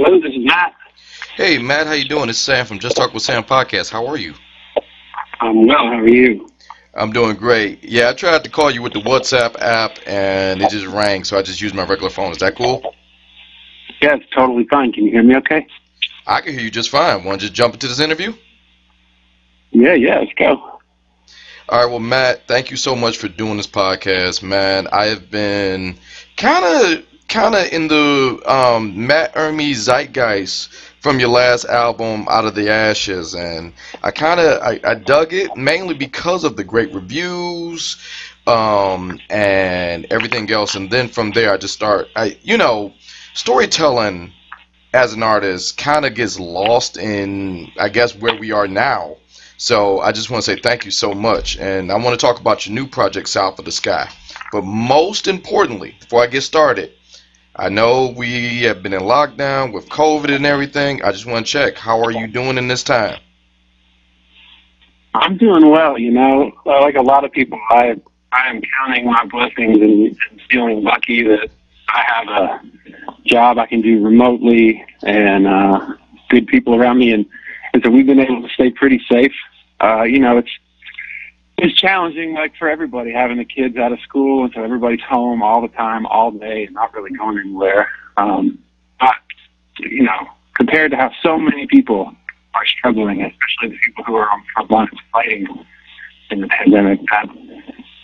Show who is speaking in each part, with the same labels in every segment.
Speaker 1: Hello, this is Matt.
Speaker 2: Hey Matt, how you doing? It's Sam from Just Talk with Sam podcast. How are you?
Speaker 1: I'm well. How are you?
Speaker 2: I'm doing great. Yeah, I tried to call you with the WhatsApp app and it just rang, so I just used my regular phone. Is that cool?
Speaker 1: Yeah, it's totally fine. Can you hear me okay?
Speaker 2: I can hear you just fine. Want to just jump into this interview?
Speaker 1: Yeah, let's go.
Speaker 2: All right, well, Matt, thank you so much for doing this podcast, man. I have been kind of in the Matt Urmy zeitgeist from your last album, Out of the Ashes, and I dug it mainly because of the great reviews, and everything else. And then from there, storytelling as an artist kind of gets lost in, I guess, where we are now. So I just want to say thank you so much. And I want to talk about your new project, South of the Sky. But most importantly, before I get started, I know we have been in lockdown with COVID and everything. I just want to check, how are you doing in this time?
Speaker 1: I'm doing well. Like a lot of people, I am counting my blessings and feeling lucky that I have a job I can do remotely and good people around me, and so we've been able to stay pretty safe. It's challenging, like for everybody, having the kids out of school, and so everybody's home all the time, all day, and not really going anywhere. But compared to how so many people are struggling, especially the people who are on front lines fighting in the pandemic, that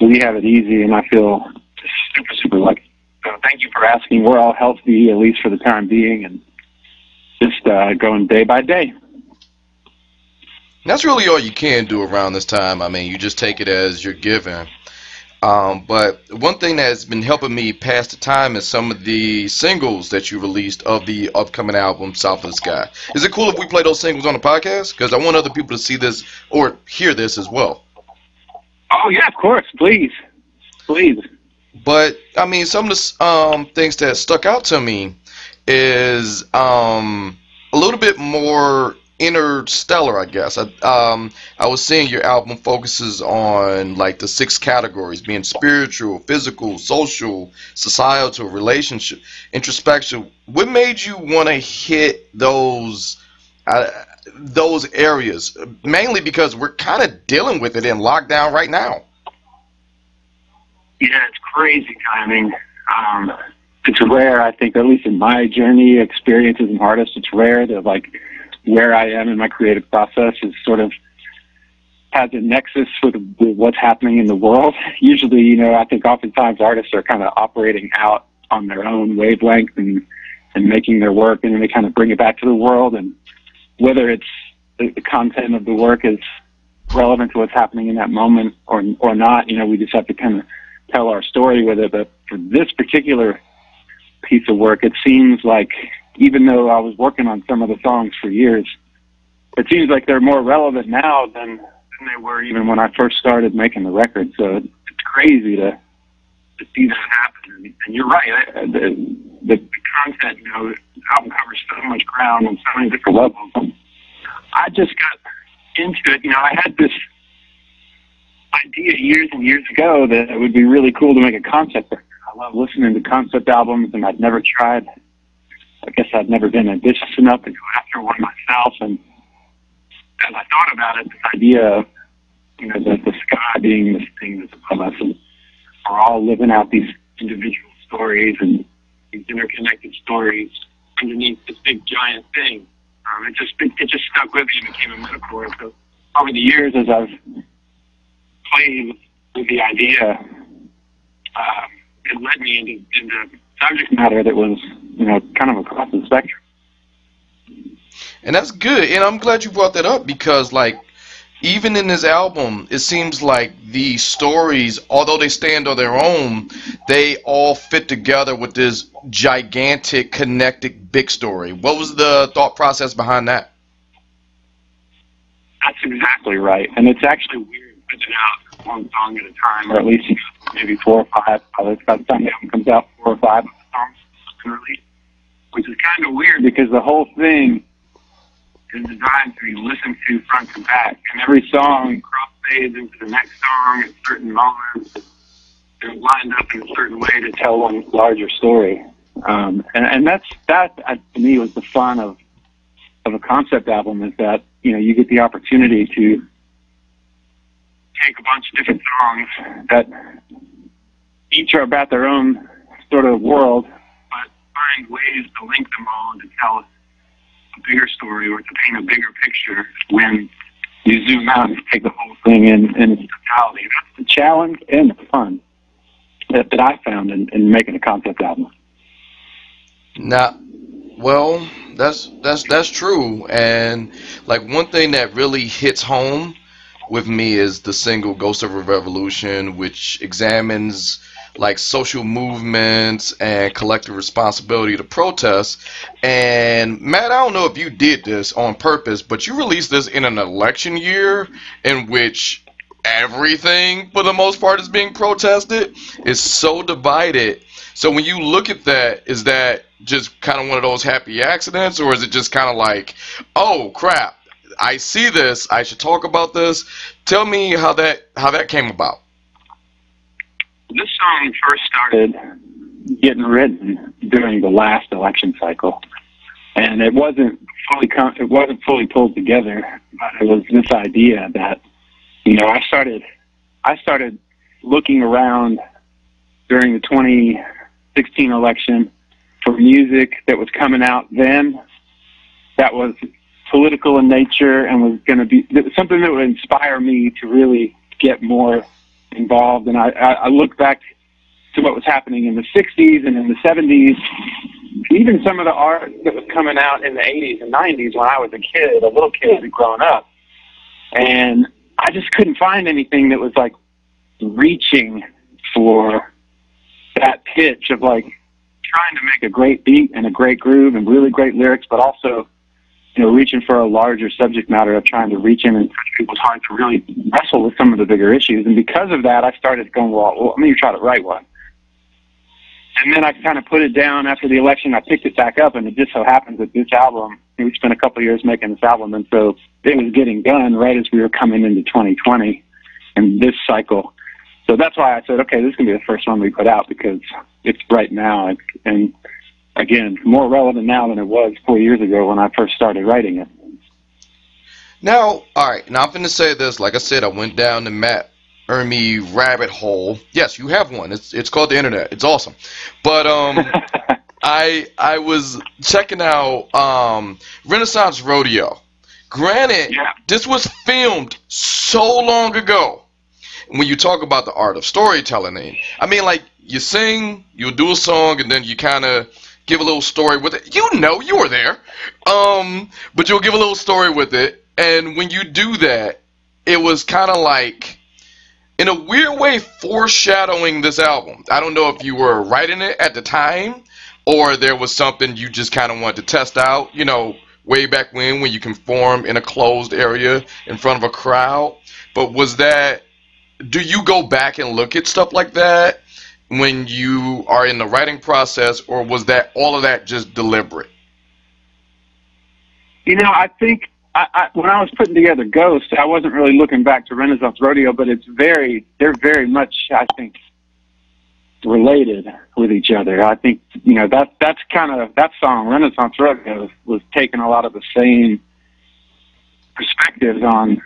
Speaker 1: we have it easy, and I feel just super, super lucky. So thank you for asking. We're all healthy, at least for the time being, and just going day by day.
Speaker 2: That's really all you can do around this time. I mean, you just take it as you're given. But one thing that's been helping me pass the time is some of the singles that you released of the upcoming album, South of the Sky. Is it cool if we play those singles on the podcast? Because I want other people to see this or hear this as well.
Speaker 1: Oh, yeah, of course. Please.
Speaker 2: But, I mean, some of the things that stuck out to me is a little bit more interstellar, I guess. I was seeing your album focuses on like the 6 categories, being spiritual, physical, social, societal, relationship, introspection. What made you want to hit those areas? Mainly because we're kind of dealing with it in lockdown right now.
Speaker 1: Yeah, it's crazy timing. It's rare, I think, at least in my journey experience as an artist, it's rare that like where I am in my creative process is sort of has a nexus with what's happening in the world. Usually, I think oftentimes artists are kind of operating out on their own wavelength and making their work, and then they kind of bring it back to the world. And whether it's the content of the work is relevant to what's happening in that moment or not, we just have to kind of tell our story with it. But for this particular piece of work, it seems like, even though I was working on some of the songs for years, it seems like they're more relevant now than they were even when I first started making the record. So it's crazy to see that happen. And you're right, the content, the album covers so much ground on so many different levels. I just got into it. I had this idea years and years ago that it would be really cool to make a concept record. I love listening to concept albums, and I'd never tried. I guess I'd never been ambitious enough to go after one myself. And as I thought about it, this idea of, the sky being this thing that's above us, and we're all living out these individual stories and these interconnected stories underneath this big giant thing. It just stuck with me and became a metaphor. So over the years, as I've played with the idea, it led me into subject matter that was, kind of across the spectrum.
Speaker 2: And that's good. And I'm glad you brought that up because, like, even in this album, it seems like the stories, although they stand on their own, they all fit together with this gigantic, connected, big story. What was the thought process behind that?
Speaker 1: That's exactly right. And it's actually weird putting out one song at a time, or at least maybe 4 or 5. By the time the album comes out, 4 or 5 songs have been released, which is kind of weird because the whole thing is designed to be listened to front to back, and every song cross-fades into the next song at certain moments. They're lined up in a certain way to tell one larger story. And that to me was the fun of a concept album, is that, you know, you get the opportunity to take a bunch of different songs that each are about their own sort of world, but find ways to link them all and to tell a bigger story or to paint a bigger picture when you zoom out and take the whole thing in its totality. That's the challenge and the fun that I found in making a concept album.
Speaker 2: Now, well, that's true. And like one thing that really hits home with me is the single "Ghost of a Revolution," which examines like social movements and collective responsibility to protest. And Matt, I don't know if you did this on purpose, but you released this in an election year in which everything, for the most part, is being protested. It's so divided. So when you look at that, is that just kind of one of those happy accidents, or is it just kind of like, oh crap, I see this, I should talk about this? Tell me how that came about.
Speaker 1: This song first started getting written during the last election cycle, and it wasn't fully pulled together. But it was this idea that, you know, I started looking around during the 2016 election for music that was coming out then that was political in nature and was going to be something that would inspire me to really get more involved. And I look back to what was happening in the 60s and in the 70s, even some of the art that was coming out in the 80s and 90s when I was a little kid growing up. And I just couldn't find anything that was like reaching for that pitch of like trying to make a great beat and a great groove and really great lyrics, but also, you know, reaching for a larger subject matter of trying to reach in and touch people's hearts to really wrestle with some of the bigger issues. And because of that, I started going, well, I'm going to try to write one. And then I kind of put it down after the election. I picked it back up, and it just so happens that this album, we spent a couple of years making this album, and so it was getting done right as we were coming into 2020 and this cycle. So that's why I said, okay, this is going to be the first one we put out, because it's right now. And again, more relevant now than it was 4 years ago when I first started writing it.
Speaker 2: Now, all right, now I'm going to say this. Like I said, I went down the Matt Urmy rabbit hole. Yes, you have one. It's called the internet. It's awesome. But I was checking out Renaissance Rodeo. Granted, yeah, this was filmed so long ago. When you talk about the art of storytelling, I mean, like, you sing, you'll do a song, and then you kind of give a little story with it. You know, you were there. But you'll give a little story with it. And when you do that, it was kind of like, in a weird way, foreshadowing this album. I don't know if you were writing it at the time, or there was something you just kind of wanted to test out, you know, way back when you can perform in a closed area in front of a crowd. But was that, do you go back and look at stuff like that when you are in the writing process, or was that all of that just deliberate?
Speaker 1: You know, I think when I was putting together Ghost, I wasn't really looking back to Renaissance Rodeo, but they're very much, I think, related with each other. I think, you know, that's kind of, that song, Renaissance Rodeo, was taking a lot of the same perspectives on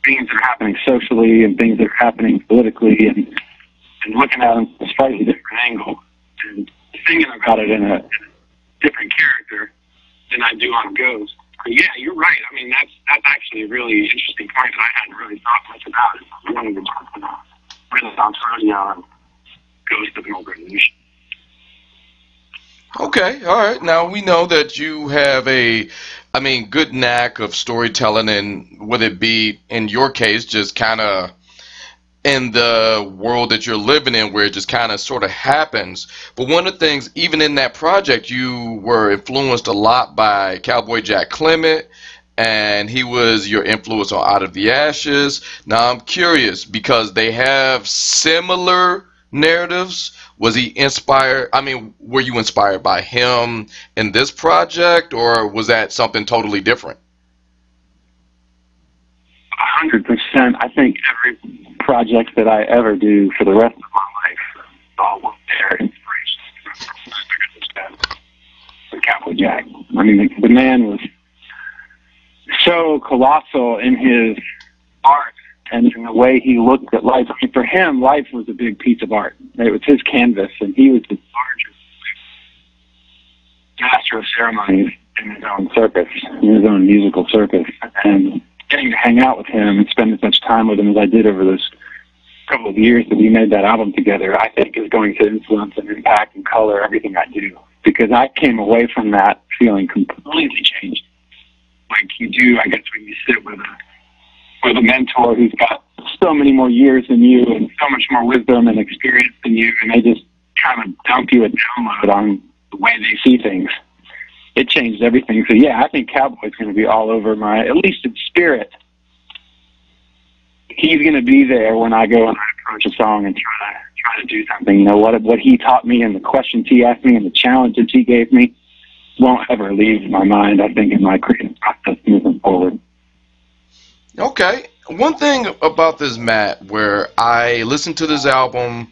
Speaker 1: things that are happening socially and things that are happening politically, and looking at them from a slightly different angle and singing about it in a different character than I do on Ghost. But yeah, you're right. I mean, that's actually a really interesting point that I hadn't really thought much about. I wanted to talk about Renaissance Rodeo and Ghost of an Old Revolution.
Speaker 2: Okay, all right. Now we know that you have good knack of storytelling, and whether it be, in your case, just kind of in the world that you're living in, where it just kind of sort of happens. But one of the things, even in that project, you were influenced a lot by Cowboy Jack Clement, and he was your influence on Out of the Ashes. Now I'm curious, because they have similar narratives. Was he inspired? I mean, were you inspired by him in this project, or was that something totally different?
Speaker 1: 100%. I think every project that I ever do for the rest of my life, all will bear inspiration from Jack. I mean, the man was so colossal in his art and in the way he looked at life. I mean, for him, life was a big piece of art. It was his canvas, and he was the largest master of ceremonies in his own circus, in his own musical circus. And getting to hang out with him and spend as much time with him as I did over those couple of years that we made that album together, I think is going to influence and impact and color everything I do. Because I came away from that feeling completely changed. Like you do, I guess, when you sit with a mentor who's got so many more years than you and so much more wisdom and experience than you, and they just kind of dump you a download on the way they see things. It changed everything. So yeah, I think Cowboy's going to be all over my, at least in spirit. He's going to be there when I go and I approach a song and try to do something. You know, what he taught me and the questions he asked me and the challenges he gave me won't ever leave my mind, I think, in my creative process moving forward.
Speaker 2: Okay. One thing about this, Matt, where I listen to this album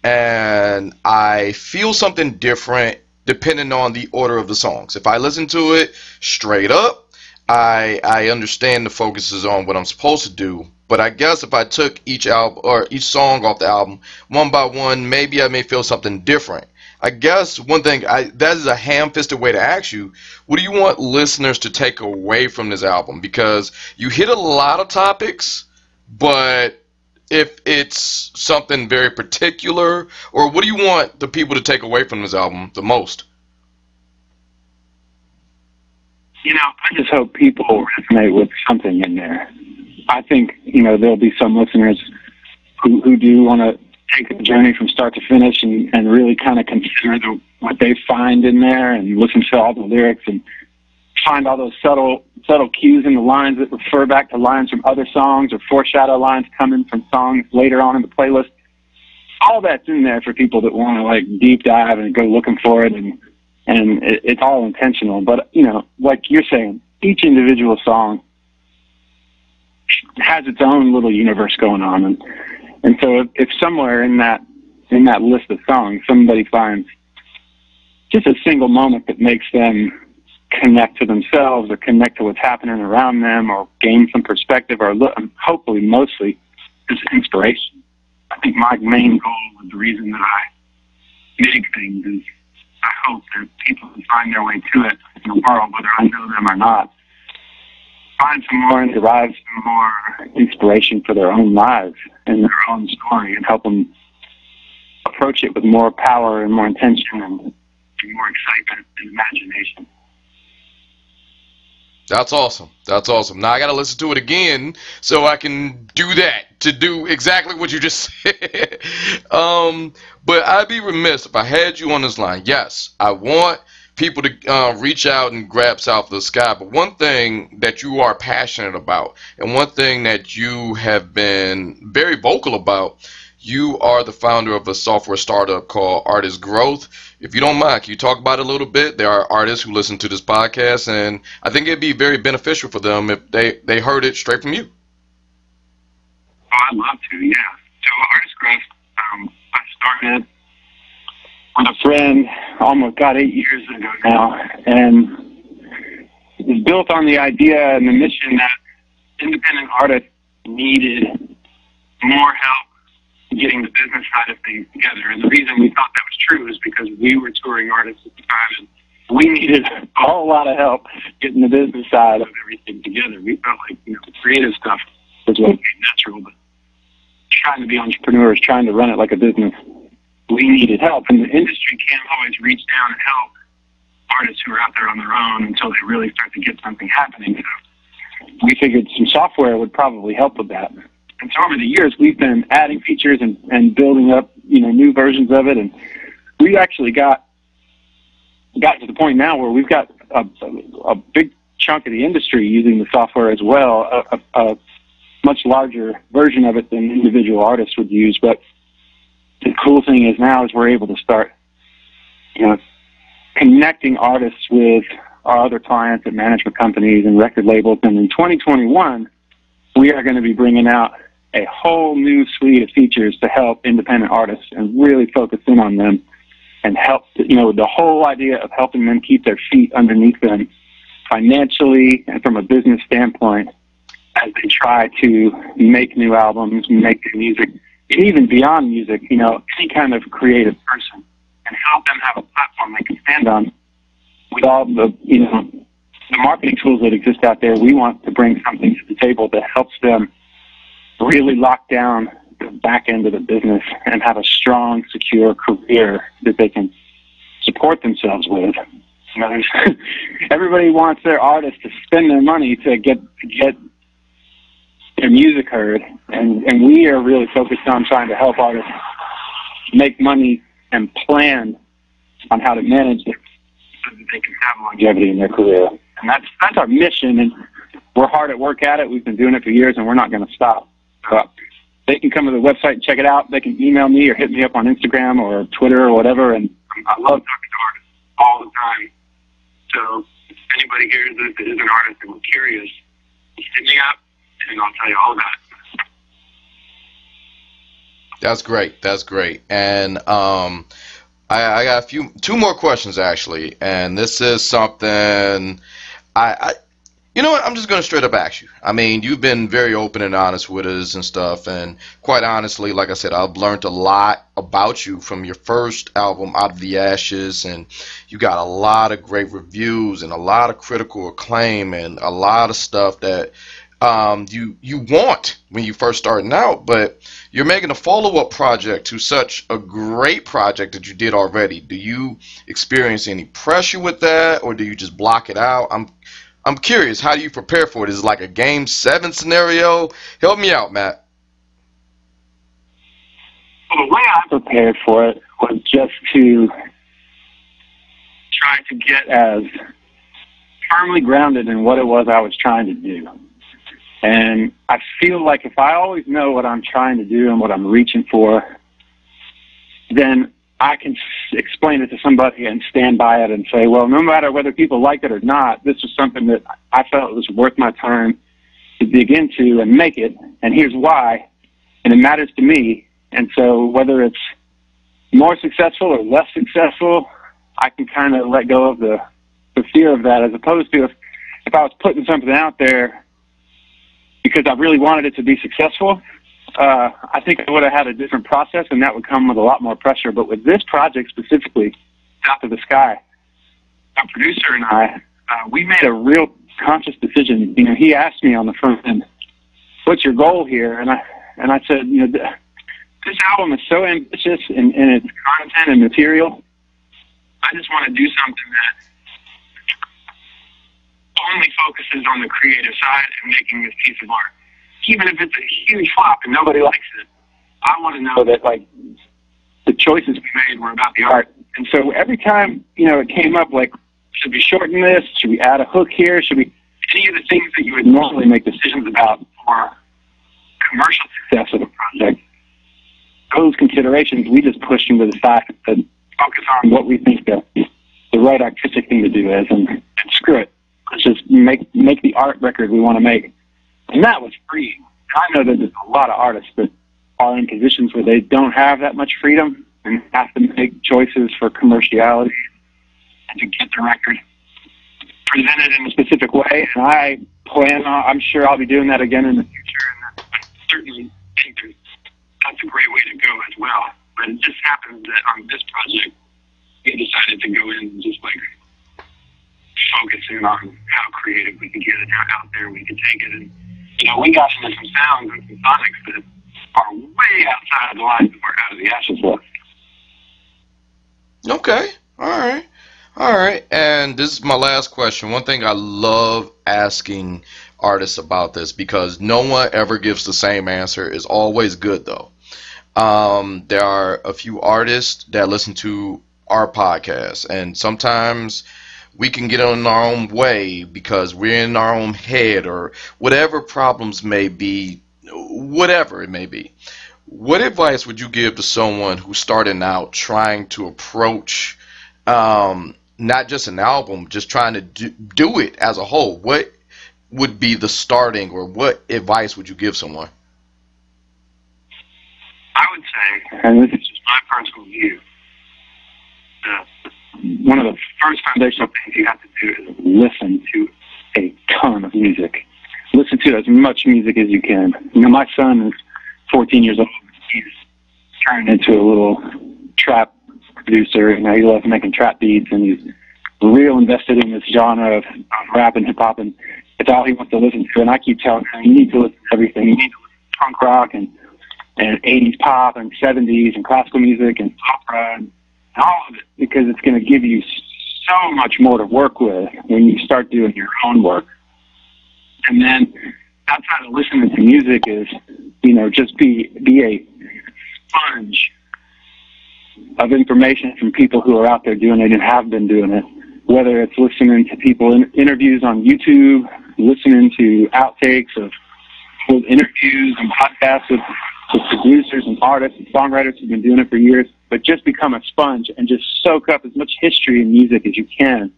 Speaker 2: and I feel something different depending on the order of the songs. If I listen to it straight up, I understand the focus is on what I'm supposed to do. But I guess if I took each album or each song off the album one by one, maybe I may feel something different. I guess one thing, that is a ham-fisted way to ask you, what do you want listeners to take away from this album? Because you hit a lot of topics, but if it's something very particular, or what do you want the people to take away from this album the most?
Speaker 1: You know, I just hope people resonate with something in there. I think, you know, there'll be some listeners who do want to take the journey from start to finish and really kind of consider what they find in there and listen to all the lyrics and find all those subtle cues in the lines that refer back to lines from other songs or foreshadow lines coming from songs later on in the playlist. All that's in there for people that want to like deep dive and go looking for it, and it's all intentional. But, you know, like you're saying, each individual song has its own little universe going on, and so if somewhere in that list of songs somebody finds just a single moment that makes them connect to themselves or connect to what's happening around them or gain some perspective or hopefully mostly just inspiration. I think my main goal with the reason that I make things is I hope that people can find their way to it in the world, whether I know them or not, find some more and derive some more inspiration for their own lives and their own story, and help them approach it with more power and more intention and more excitement and imagination.
Speaker 2: That's awesome. That's awesome. Now I got to listen to it again so I can do that, to do exactly what you just said. But I'd be remiss if I had you on this line. Yes, I want people to reach out and grab South of the Sky, but one thing that you are passionate about and one thing that you have been very vocal about, you are the founder of a software startup called Artist Growth. If you don't mind, can you talk about it a little bit? There are artists who listen to this podcast, and I think it'd be very beneficial for them if they heard it straight from you.
Speaker 1: Oh, I'd love to, yeah. So Artist Growth, I started with a friend almost 8 years ago now, and it was built on the idea and the mission that independent artists needed more help getting the business side of things together. And the reason we thought that was true is because we were touring artists at the time, and we needed a whole lot of help getting the business side of everything together. We felt like, you know, the creative stuff was what came natural, but trying to be entrepreneurs, trying to run it like a business, we needed help. And the industry can't always reach down and help artists who are out there on their own until they really start to get something happening. So we figured some software would probably help with that. And so over the years, we've been adding features and building up, you know, new versions of it. And we actually got to the point now where we've got a big chunk of the industry using the software as well, a much larger version of it than individual artists would use. But the cool thing is now is we're able to start, you know, connecting artists with our other clients at management companies and record labels. And in 2021, we are going to be bringing out a whole new suite of features to help independent artists and really focus in on them and help, the whole idea of helping them keep their feet underneath them financially and from a business standpoint as they try to make new albums, make new music, and even beyond music, any kind of creative person, and help them have a platform they can stand on with all the, the marketing tools that exist out there. We want to bring something to the table that helps them really lock down the back end of the business and have a strong, secure career that they can support themselves with. Everybody wants their artists to spend their money to get their music heard, and we are really focused on trying to help artists make money and plan on how to manage it so that they can have longevity in their career. And that's our mission, and we're hard at work at it. We've been doing it for years, and we're not going to stop. They can come to the website and check it out. They can email me or hit me up on Instagram or Twitter or whatever, and I love talking to artists all the time. So if anybody hears this that is an artist and we're curious, hit me up, and I'll tell you all about it.
Speaker 2: That's great. That's great. And I got two more questions actually, and this is something you know what? I'm just going to straight up ask you. I mean, you've been very open and honest with us and stuff, and quite honestly, like I said, I've learned a lot about you from your first album, Out of the Ashes, and you got a lot of great reviews and a lot of critical acclaim and a lot of stuff that you want when you first starting out, but you're making a follow-up project to such a great project that you did already. Do you experience any pressure with that, or do you just block it out? I'm curious, how do you prepare for it? Is it like a Game 7 scenario? Help me out, Matt.
Speaker 1: Well, the way I prepared for it was just to try to get as firmly grounded in what it was I was trying to do. And I feel like if I always know what I'm trying to do and what I'm reaching for, then I can explain it to somebody and stand by it and say, well, no matter whether people like it or not, this was something that I felt was worth my time to dig into and make it, and here's why, and it matters to me. And so whether it's more successful or less successful, I can kind of let go of the fear of that, as opposed to if I was putting something out there because I really wanted it to be successful, I think I would have had a different process, and that would come with a lot more pressure. But with this project specifically, South of the Sky, our producer and I, we made a real conscious decision. He asked me on the front end, what's your goal here? And I said, this album is so ambitious in its content and material. I just want to do something that only focuses on the creative side and making this piece of art. Even if it's a huge flop and nobody likes it, I want to know that, like, the choices we made were about the art. And so every time, it came up, like, should we shorten this? Should we add a hook here? Should we, any of the things that you would normally make decisions about for commercial success of a project, those considerations we just pushed into the side and focus on what we think the right artistic thing to do is, and screw it. Let's just make the art record we want to make. And that was freeing. I know that there's a lot of artists that are in positions where they don't have that much freedom and have to make choices for commerciality and to get the record presented in a specific way. And I plan on, I'm sure I'll be doing that again in the future. And I certainly think that's a great way to go as well. But it just happens that on this project, we decided to go in and just focusing on how creative we could get it, how out there we could take it. And, we got into some sounds and some sonics that are way outside the lines of our Out of the Ashes was.
Speaker 2: Okay. All right. And this is my last question. One thing I love asking artists about this, because no one ever gives the same answer, is always good, though. There are a few artists that listen to our podcast, and sometimes we can get in our own way because we're in our own head, or whatever problems may be, whatever it may be. What advice would you give to someone who's starting out trying to approach not just an album, just trying to do it as a whole? What would be the starting, or what advice would you give someone?
Speaker 1: I would say, and this is just my personal view, one of the first foundational things you have to do is listen to a ton of music. Listen to as much music as you can. You know, my son is 14 years old. He's turned into a little trap producer. You know, he loves making trap beats, and he's real invested in this genre of rap and hip hop, and it's all he wants to listen to. And I keep telling him, you need to listen to everything. You need to listen to punk rock and 80s pop and 70s and classical music and opera and all of it, because it's going to give you so much more to work with when you start doing your own work. And then outside of listening to music is, you know, just be a sponge of information from people who are out there doing it and have been doing it. Whether it's listening to people in interviews on YouTube, listening to outtakes of old interviews and podcasts with producers and artists and songwriters who've been doing it for years, but just become a sponge and just soak up as much history and music as you can,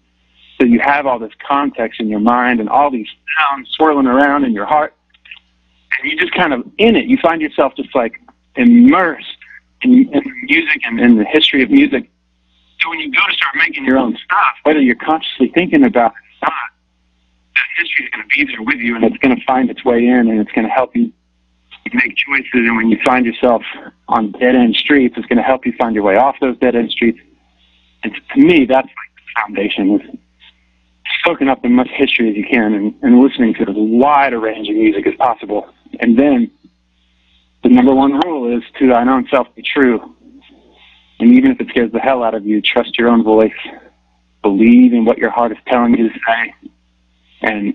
Speaker 1: so you have all this context in your mind and all these sounds swirling around in your heart, and you just kind of in it. You find yourself just like immersed in music and in the history of music. So when you go to start making your own stuff, whether you're consciously thinking about it or not, that history is going to be there with you, and it's going to find its way in, and it's going to help you make choices. And when you find yourself on dead-end streets, it's going to help you find your way off those dead-end streets. And to me, that's like the foundation, is soaking up as much history as you can and listening to as wide a range of music as possible. And then the number one rule is, to thine own self be true. And even if it scares the hell out of you, trust your own voice. Believe in what your heart is telling you to say. And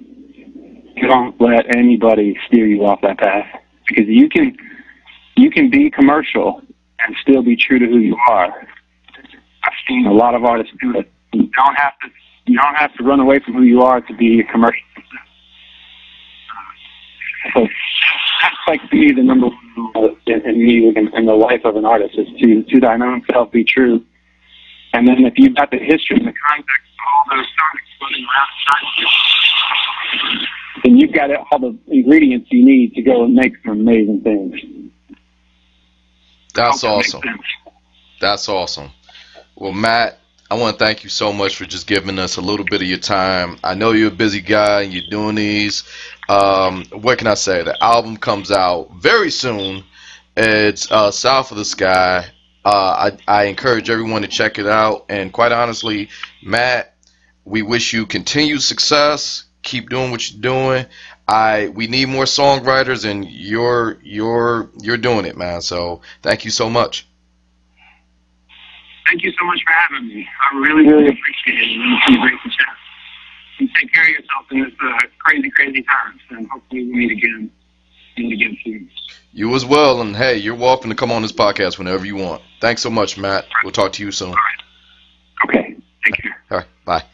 Speaker 1: don't let anybody steer you off that path. Because you can be commercial and still be true to who you are. I've seen a lot of artists do it. You don't have to run away from who you are to be a commercial. So that's like, to me, the number one rule in music and the life of an artist is to thine own self be true. And then if you've got the history and the context of all those songs floating around inside you, then you've got all the ingredients you need to go and make some amazing things.
Speaker 2: That's awesome. That's awesome. Well, Matt, I want to thank you so much for just giving us a little bit of your time. I know you're a busy guy and you're doing these. What can I say? The album comes out very soon. It's South of the Sky. I encourage everyone to check it out. And quite honestly, Matt, we wish you continued success. Keep doing what you're doing. We need more songwriters, and you're doing it, man. So thank you so much.
Speaker 1: Thank you so much for having me. I really, really appreciate it. It's been great to chat. You take care of yourself in this crazy, crazy times, and hopefully we'll meet again soon.
Speaker 2: You as well, and hey, you're welcome to come on this podcast whenever you want. Thanks so much, Matt. We'll talk to you soon.
Speaker 1: All right. Okay. Take care.
Speaker 2: All right. Bye.